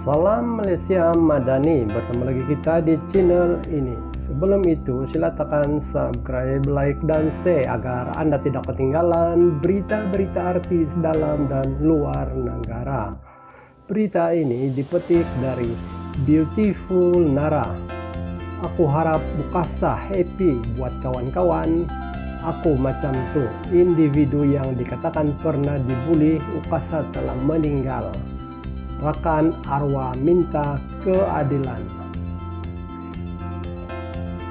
Salam Malaysia Madani, bertemu lagi kita di channel ini. Sebelum itu silakan subscribe, like, dan share agar Anda tidak ketinggalan berita-berita artis dalam dan luar negara. Berita ini dipetik dari Beautiful Nara. Aku harap Ukasa happy buat kawan-kawan. Aku macam tuh, individu yang dikatakan pernah dibully, Ukasa telah meninggal. Rekan arwah minta keadilan.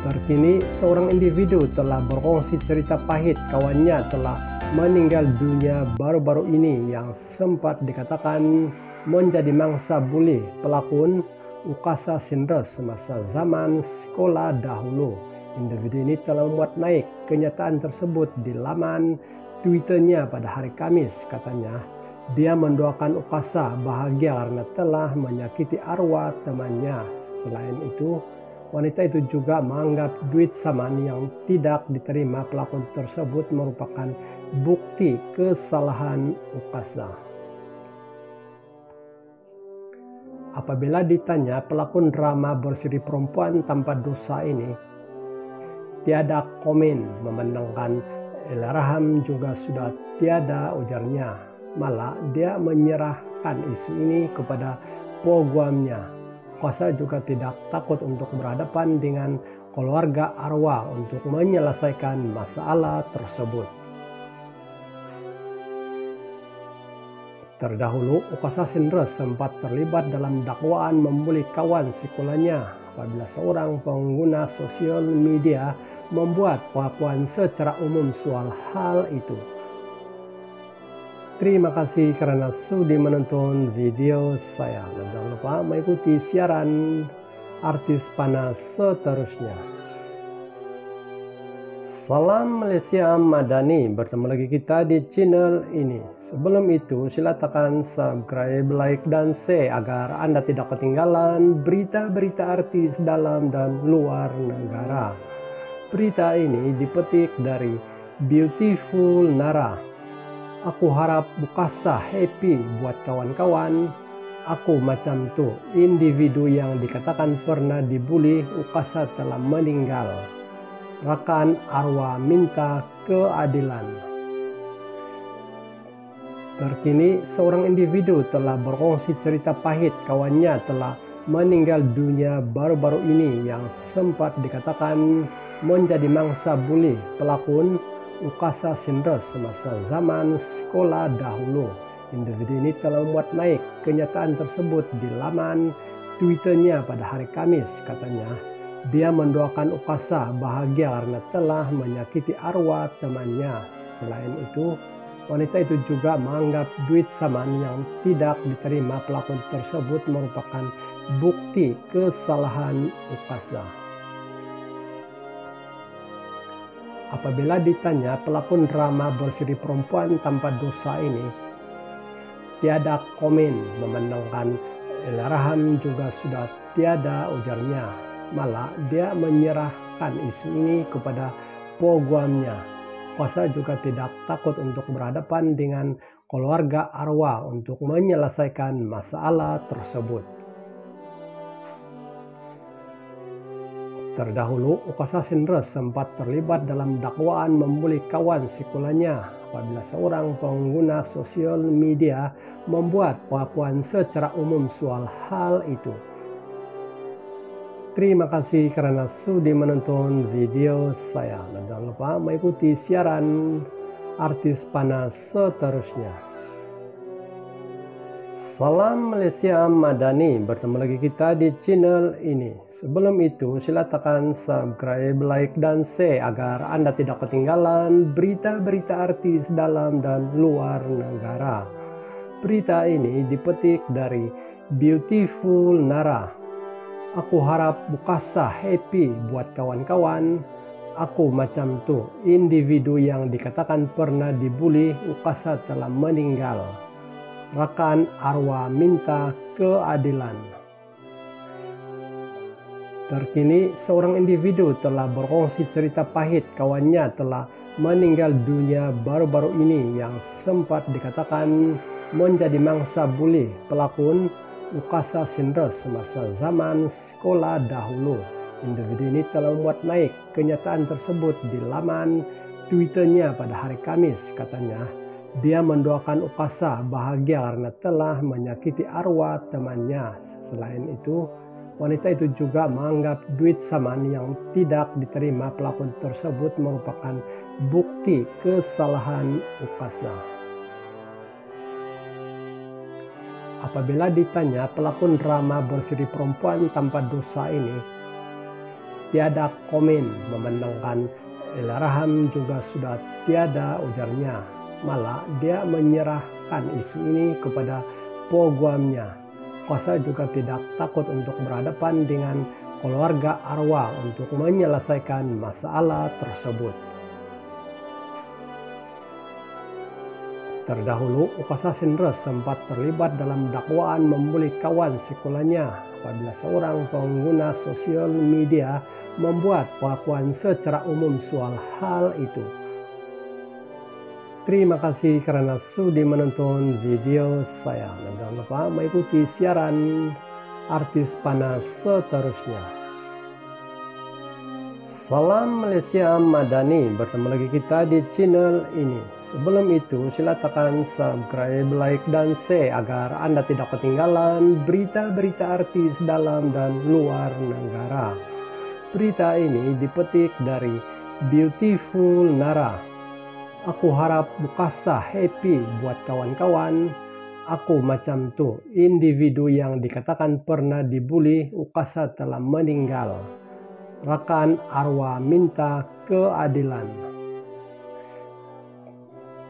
Terkini, seorang individu telah berkongsi cerita pahit kawannya telah meninggal dunia baru-baru ini yang sempat dikatakan menjadi mangsa bully pelakon Ukasa Sindres semasa zaman sekolah dahulu. Individu ini telah membuat naik kenyataan tersebut di laman Twitternya pada hari Kamis. Katanya, dia mendoakan Ukasa bahagia karena telah menyakiti arwah temannya. Selain itu, wanita itu juga menganggap duit saman yang tidak diterima pelakon tersebut merupakan bukti kesalahan Ukasa. Apabila ditanya pelakon drama berseri perempuan tanpa dosa ini, tiada komen. Memandangkan Allahyarham juga sudah tiada, ujarnya. Malah dia menyerahkan isu ini kepada peguamnya. Ukasa juga tidak takut untuk berhadapan dengan keluarga arwah untuk menyelesaikan masalah tersebut. Terdahulu, Ukasa Sindres sempat terlibat dalam dakwaan membuli kawan sekolahnya apabila seorang pengguna sosial media membuat pengakuan secara umum soal hal itu. Terima kasih karena sudi menonton video saya, dan jangan lupa mengikuti siaran artis panas seterusnya. Salam Malaysia Madani, bertemu lagi kita di channel ini. Sebelum itu silakan subscribe, like, dan share agar Anda tidak ketinggalan berita-berita artis dalam dan luar negara. Berita ini dipetik dari Beautiful Nara. Aku harap Ukasa happy buat kawan-kawan. Aku macam tuh, individu yang dikatakan pernah dibully, Ukasa telah meninggal. Rekan arwah minta keadilan. Terkini, seorang individu telah berkongsi cerita pahit kawannya telah meninggal dunia baru-baru ini yang sempat dikatakan menjadi mangsa bully pelakon Ukasa Sindres semasa zaman sekolah dahulu. Individu ini telah membuat naik kenyataan tersebut di laman Twitternya pada hari Kamis. Katanya, dia mendoakan Ukasa bahagia karena telah menyakiti arwah temannya. Selain itu, wanita itu juga menganggap duit saman yang tidak diterima pelakon tersebut merupakan bukti kesalahan Ukasa. Apabila ditanya pelakon drama berseri perempuan tanpa dosa ini, tiada komen. Memandangkan Allahyarham juga sudah tiada, ujarnya. Malah dia menyerahkan isu ini kepada peguamnya. Ukasa juga tidak takut untuk berhadapan dengan keluarga arwah untuk menyelesaikan masalah tersebut. Terdahulu, Ukasa Sindres sempat terlibat dalam dakwaan membuli kawan sekolahnya apabila seorang pengguna sosial media membuat pengakuan secara umum soal hal itu. Terima kasih karena sudi menonton video saya, dan jangan lupa mengikuti siaran artis panas seterusnya. Salam Malaysia Madani, bertemu lagi kita di channel ini. Sebelum itu silakan subscribe, like, dan share agar Anda tidak ketinggalan berita-berita artis dalam dan luar negara. Berita ini dipetik dari Beautiful Nara. Aku harap Ukasa happy buat kawan-kawan. Aku macam tuh, individu yang dikatakan pernah dibully, Ukasa telah meninggal. Rekan arwah minta keadilan. Terkini, seorang individu telah berkongsi cerita pahit kawannya telah meninggal dunia baru-baru ini yang sempat dikatakan menjadi mangsa bully pelakon Ukasa Sindros semasa zaman sekolah dahulu. Individu ini telah membuat naik kenyataan tersebut di laman Twitternya pada hari Kamis. Katanya, dia mendoakan Ukasa bahagia karena telah menyakiti arwah temannya. Selain itu, wanita itu juga menganggap duit saman yang tidak diterima pelaku tersebut merupakan bukti kesalahan Ukasa. Apabila ditanya pelakon drama berseri perempuan tanpa dosa ini, tiada komen memandangkan Elaraham juga sudah tiada, ujarnya. Malah dia menyerahkan isu ini kepada program-nya. Kuasa juga tidak takut untuk berhadapan dengan keluarga arwah untuk menyelesaikan masalah tersebut. Terdahulu, Ukasa Sindros sempat terlibat dalam dakwaan membuli kawan sekolahnya apabila seorang pengguna sosial media membuat pengakuan secara umum soal hal itu. Terima kasih karena sudi menonton video saya. Dan jangan lupa mengikuti siaran artis panas seterusnya. Salam Malaysia Madani, bertemu lagi kita di channel ini. Sebelum itu, silakan subscribe, like, dan share agar Anda tidak ketinggalan berita-berita artis dalam dan luar negara. Berita ini dipetik dari Beautiful Nara. Aku harap Ukasa happy buat kawan-kawan. Aku macam tuh, individu yang dikatakan pernah dibully, Ukasa telah meninggal. Rekan arwah minta keadilan.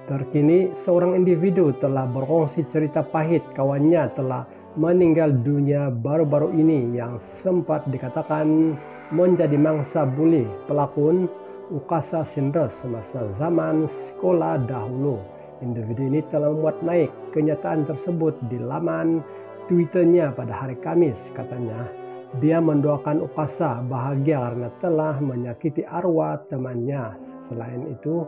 Terkini, seorang individu telah berkongsi cerita pahit kawannya telah meninggal dunia baru-baru ini yang sempat dikatakan menjadi mangsa buli pelakon Ukasa Sindros semasa zaman sekolah dahulu. Individu ini telah membuat naik kenyataan tersebut di laman Twitternya pada hari Kamis. Katanya, dia mendoakan Ukasa bahagia karena telah menyakiti arwah temannya. Selain itu,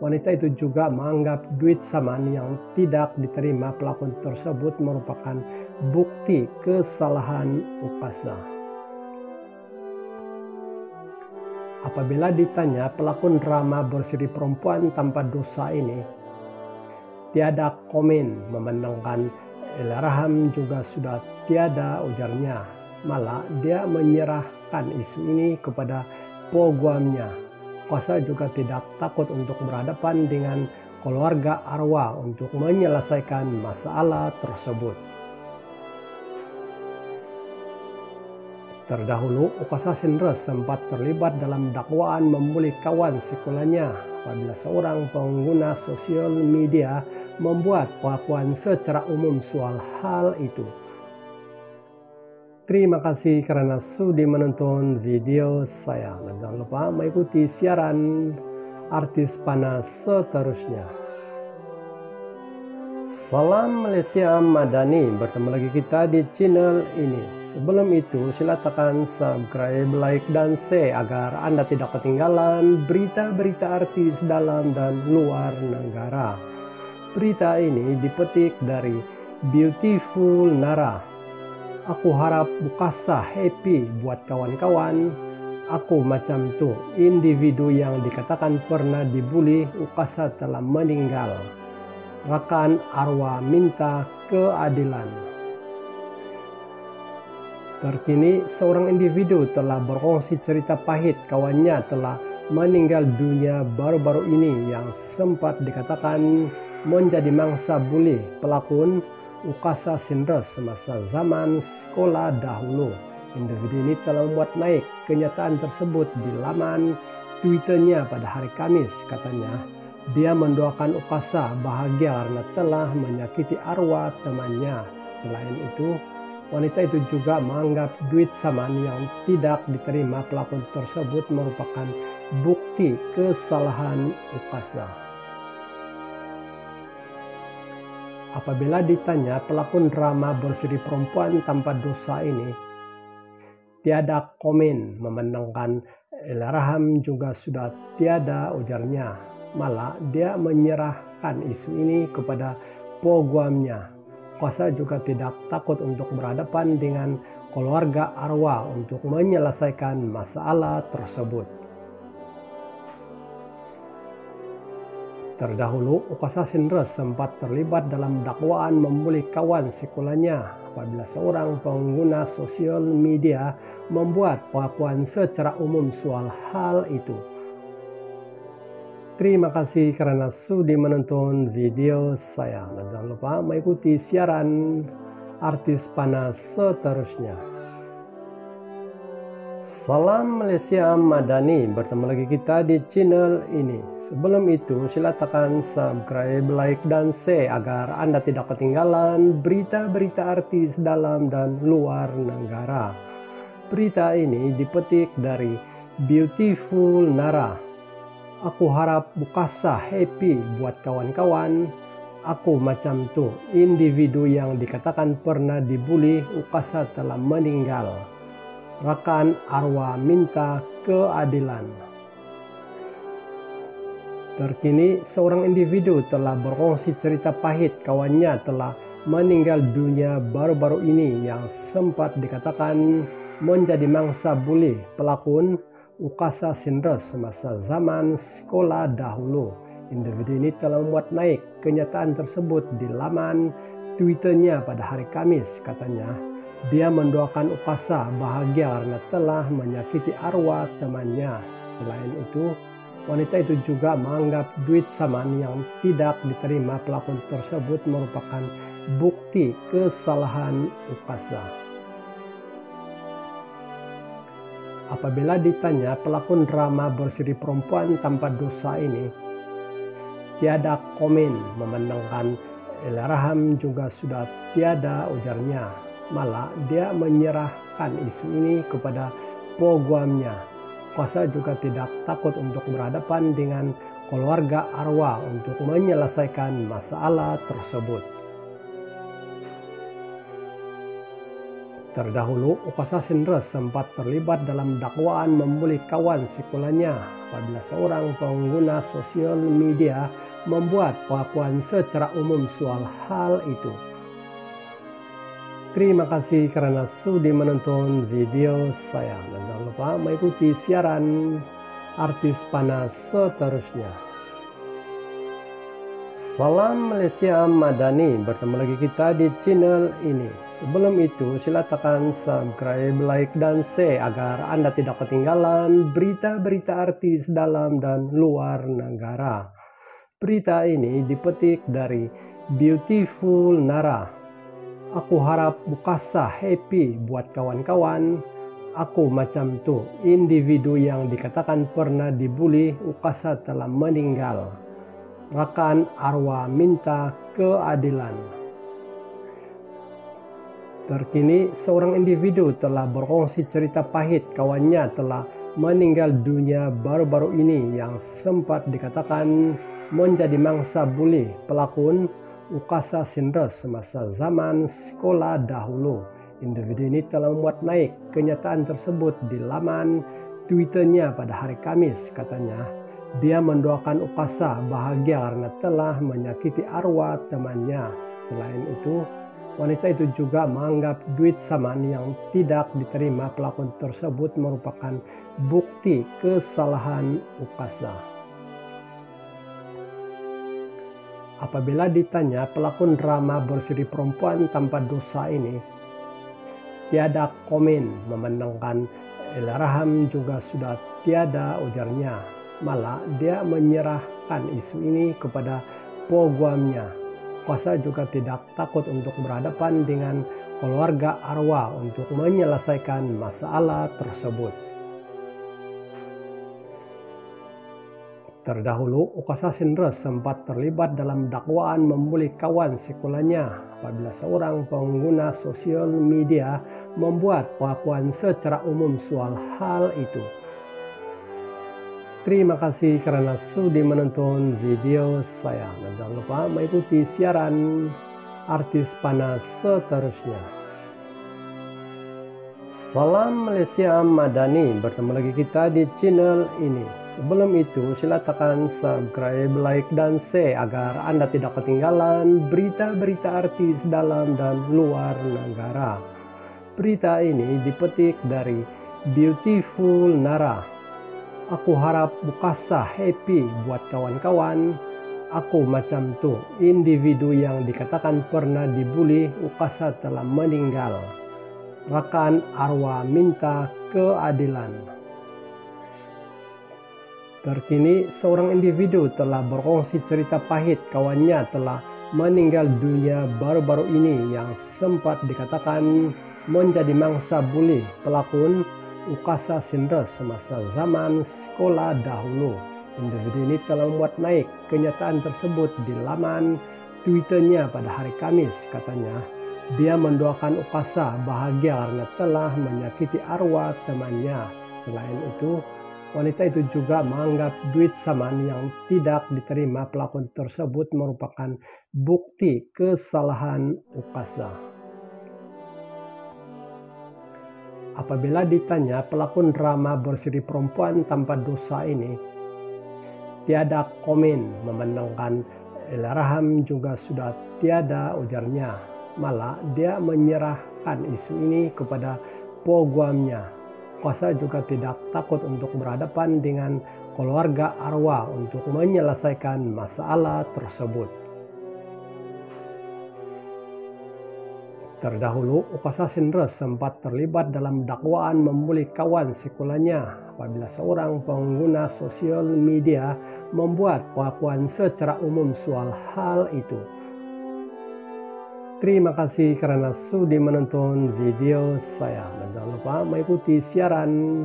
wanita itu juga menganggap duit saman yang tidak diterima pelaku tersebut merupakan bukti kesalahan Ukasa. Apabila ditanya pelakon drama berseri perempuan tanpa dosa ini, tiada komen memandangkan Elaraham juga sudah tiada, ujarnya. Malah dia menyerahkan isu ini kepada program-nya. Kuasa juga tidak takut untuk berhadapan dengan keluarga arwah untuk menyelesaikan masalah tersebut. Terdahulu, Ukasa Sindros sempat terlibat dalam dakwaan membuli kawan sekolahnya apabila seorang pengguna sosial media membuat pengakuan secara umum soal hal itu. Terima kasih karena sudi menonton video saya. Dan jangan lupa mengikuti siaran artis panas seterusnya. Salam Malaysia Madani, bertemu lagi kita di channel ini. Sebelum itu, silakan subscribe, like, dan share agar Anda tidak ketinggalan berita-berita artis dalam dan luar negara. Berita ini dipetik dari Beautiful Nara. Aku harap Ukasa happy buat kawan-kawan. Aku macam tuh, individu yang dikatakan pernah dibully, Ukasa telah meninggal. Rekan arwah minta keadilan. Terkini, seorang individu telah berkongsi cerita pahit kawannya telah meninggal dunia baru-baru ini yang sempat dikatakan menjadi mangsa buli pelakon Ukasa Sindros semasa zaman sekolah dahulu. Individu ini telah membuat naik kenyataan tersebut di laman Twitternya pada hari Kamis. Katanya, dia mendoakan Ukasa bahagia karena telah menyakiti arwah temannya. Selain itu, wanita itu juga menganggap duit saman yang tidak diterima pelaku tersebut merupakan bukti kesalahan Ukasa. Apabila ditanya pelakon drama berseri perempuan tanpa dosa ini, tiada komen memandangkan Elaraham juga sudah tiada, ujarnya. Malah dia menyerahkan isu ini kepada program-nya. Kuasa juga tidak takut untuk berhadapan dengan keluarga arwah untuk menyelesaikan masalah tersebut. Terdahulu, Ukasa Sindres sempat terlibat dalam dakwaan membuli kawan sekolahnya apabila seorang pengguna sosial media membuat pengakuan secara umum soal hal itu. Terima kasih karena sudi menonton video saya, dan jangan lupa mengikuti siaran artis panas seterusnya. Salam Malaysia Madani, bertemu lagi kita di channel ini. Sebelum itu silakan subscribe, like, dan share agar Anda tidak ketinggalan berita-berita artis dalam dan luar negara. Berita ini dipetik dari Beautiful Nara. Aku harap Ukasa happy buat kawan-kawan. Aku macam tuh, individu yang dikatakan pernah dibully, Ukasa telah meninggal. Rekan arwah minta keadilan. Terkini, seorang individu telah berkongsi cerita pahit kawannya telah meninggal dunia baru-baru ini yang sempat dikatakan menjadi mangsa buli pelakon Ukasa Sindres semasa zaman sekolah dahulu. Individu ini telah membuat naik kenyataan tersebut di laman Twitternya pada hari Kamis. Katanya, dia mendoakan Ukasa bahagia karena telah menyakiti arwah temannya. Selain itu, wanita itu juga menganggap duit saman yang tidak diterima pelakon tersebut merupakan bukti kesalahan Ukasa. Apabila ditanya pelakon drama berseri perempuan tanpa dosa ini, tiada komen, memandangkan Elairaham juga sudah tiada, ujarnya. Malah dia menyerahkan isu ini kepada program-nya. Kuasa juga tidak takut untuk berhadapan dengan keluarga arwah untuk menyelesaikan masalah tersebut. Terdahulu, Ukasa Sindres sempat terlibat dalam dakwaan membuli kawan sekolahnya apabila seorang pengguna sosial media membuat pengakuan secara umum soal hal itu. Terima kasih karena sudi menonton video saya, dan jangan lupa mengikuti siaran artis panas seterusnya. Salam Malaysia Madani, bertemu lagi kita di channel ini. Sebelum itu silakan subscribe, like, dan share agar Anda tidak ketinggalan berita-berita artis dalam dan luar negara. Berita ini dipetik dari Beautiful Nara. Aku harap Ukasa happy buat kawan-kawan. Aku macam tuh, individu yang dikatakan pernah dibully, Ukasa telah meninggal. Rekan arwah minta keadilan. Terkini, seorang individu telah berkongsi cerita pahit kawannya telah meninggal dunia baru-baru ini yang sempat dikatakan menjadi mangsa buli pelakon Ukasa Sindres semasa zaman sekolah dahulu. Individu ini telah membuat naik kenyataan tersebut di laman Twitternya pada hari Kamis. Katanya, dia mendoakan Ukasa bahagia karena telah menyakiti arwah temannya. Selain itu, wanita itu juga menganggap duit saman yang tidak diterima pelakon tersebut merupakan bukti kesalahan Ukasa. Apabila ditanya pelakon drama berseri perempuan tanpa dosa ini, tiada komen, memandangkan Elairaham juga sudah tiada, ujarnya. Malah dia menyerahkan isu ini kepada program-nya. Kuasa juga tidak takut untuk berhadapan dengan keluarga arwah untuk menyelesaikan masalah tersebut. Terdahulu, Ukasa Sindres sempat terlibat dalam dakwaan membuli kawan sekolahnya apabila seorang pengguna sosial media membuat pengakuan secara umum soal hal itu. Terima kasih karena sudi menonton video saya, dan jangan lupa mengikuti siaran artis panas seterusnya. Salam Malaysia Madani, bertemu lagi kita di channel ini. Sebelum itu, silakan tekan subscribe, like, dan share agar Anda tidak ketinggalan berita-berita artis dalam dan luar negara. Berita ini dipetik dari Beautiful Nara. Aku harap Ukasa happy buat kawan-kawan. Aku macam tuh, individu yang dikatakan pernah dibully, Ukasa telah meninggal. Rekan arwah minta keadilan. Terkini, seorang individu telah berkongsi cerita pahit kawannya telah meninggal dunia baru-baru ini yang sempat dikatakan menjadi mangsa bully pelakon Ukasa Sindres semasa zaman sekolah dahulu. Individu ini telah membuat naik kenyataan tersebut di laman Twitternya pada hari Kamis. Katanya, dia mendoakan Ukasa bahagia karena telah menyakiti arwah temannya. Selain itu, wanita itu juga menganggap duit saman yang tidak diterima pelakon tersebut merupakan bukti kesalahan Ukasa. Apabila ditanya pelakon drama berseri perempuan tanpa dosa ini, tiada komen. Memandangkan Ella juga sudah tiada, ujarnya. Malah dia menyerahkan isu ini kepada peguamnya. Ukasa juga tidak takut untuk berhadapan dengan keluarga arwah untuk menyelesaikan masalah tersebut. Terdahulu, Ukasa Sindres sempat terlibat dalam dakwaan membuli kawan sekolahnya apabila seorang pengguna sosial media membuat pengakuan secara umum soal hal itu. Terima kasih karena sudi menonton video saya, dan jangan lupa mengikuti siaran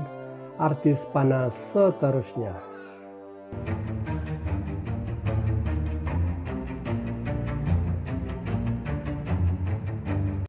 Artis Panas seterusnya.